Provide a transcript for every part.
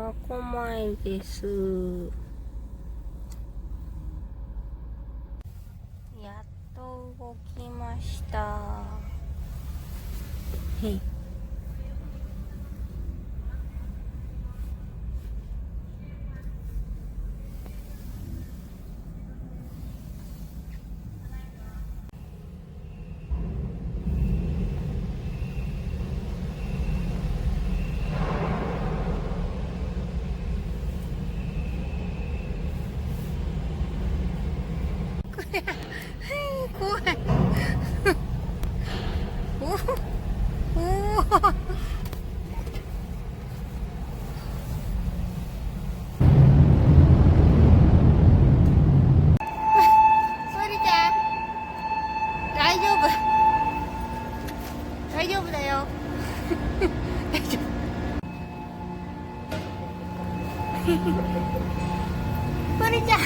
苫小牧です。やっと動きました。へい。怖い。おお。大丈夫だよ。大丈夫。それじゃ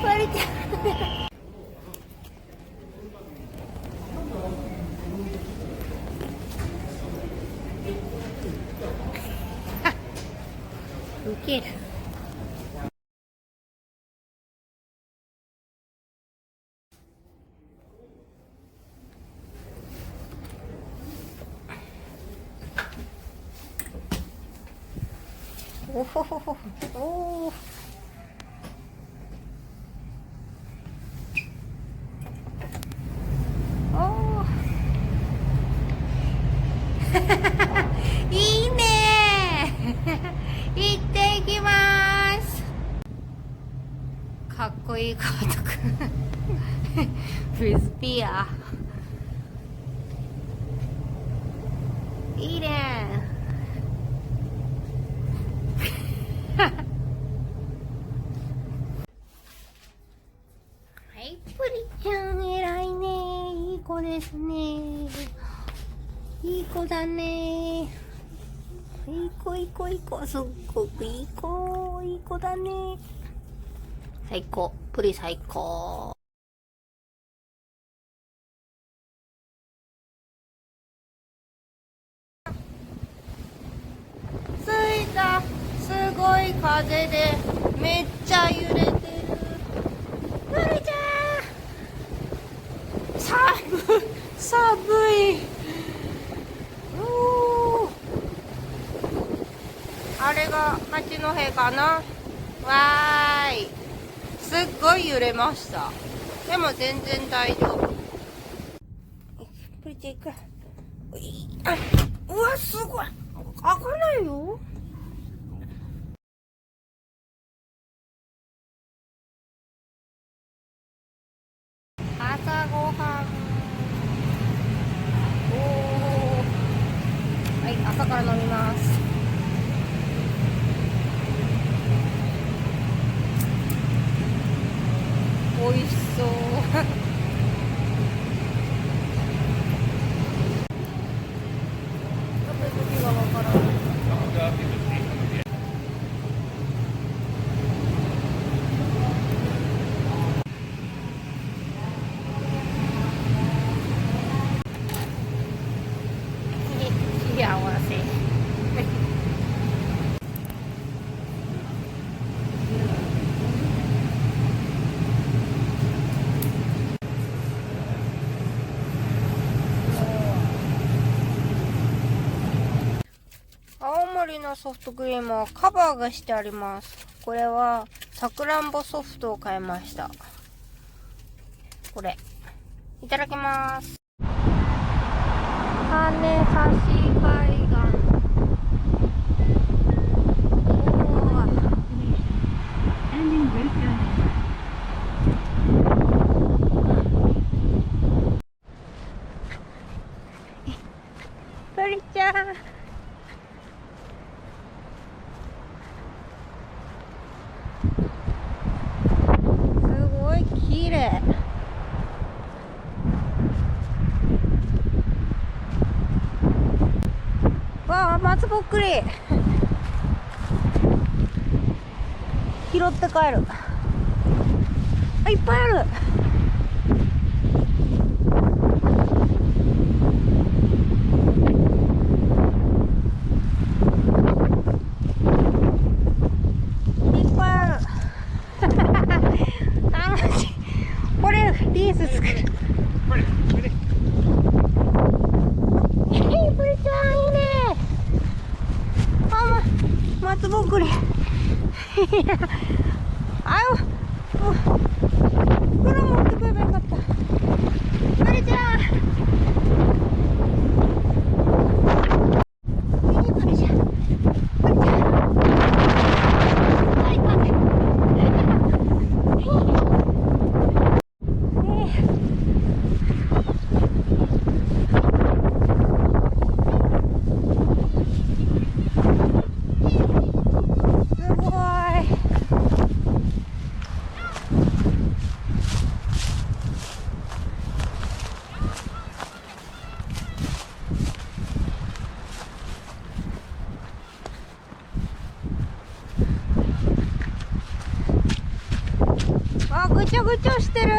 それじゃウケる。おほほほ。おー。おー。いいねー。行ってきまーす。かっこいい監督。フリスビア。いいねー。はい、プリちゃん偉いねー。いい子ですね。いい子だね。いい子、いい子、いい子。すっごくいい子。いい子だね。最高。プリ最高。着いた。すごい風でめっちゃ揺れてる。プリちゃん。寒い。あれが八戸かな。わーい。すっごい揺れました。でも全然大丈夫。プリちゃん行く。あ、うわ、すごい。開かないよ。朝ごはん。おー。はい、朝から飲みます。美味しそう。食べ時がわからない。幸せ。青森のソフトクリームはカバーがしてあります。これはさくらんぼソフトを買いました。これいただきます。羽橋海岸。プリちゃん。すごい綺麗。わあ、松ぼっくり。拾って帰る。あ、いっぱいある。いっぱいある。楽しい。これリース作る。プリちゃんいいね。あ、松ぼっくり。あよ、袋持ってくればよかった。プリちゃん。プリちゃん。プリちゃん。はい、待って。あ、ぐちょぐちょしてる。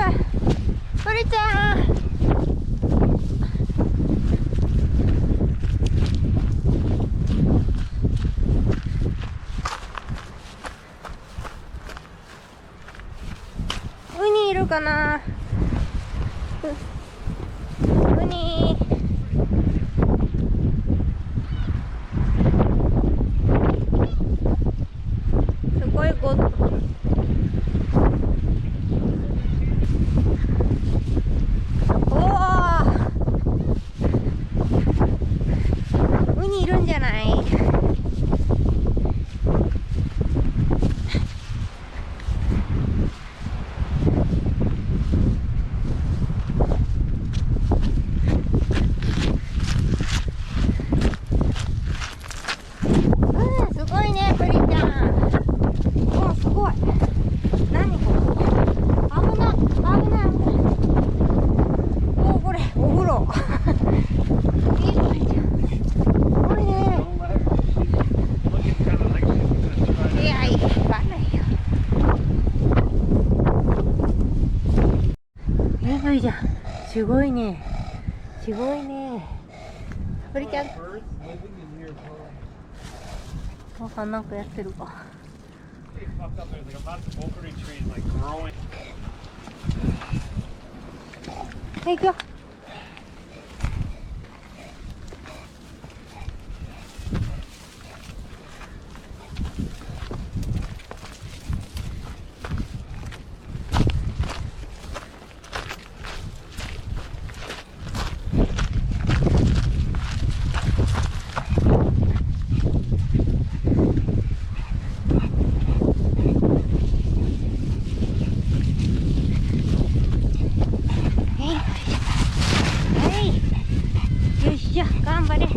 プリちゃん。ウニいるかな。ウニ。すごいウニいるんじゃない？すごいね、プリちゃん。お、すごい。何ここ。危ない、危ない、危ない。お、これ、お風呂。いいプリちゃん。すごいね。いや、いかないよ。プリちゃん。すごいね。すごいね。プリちゃん。お母さんなんかやってるか。はい、行くよ。よっしゃ、頑張れ。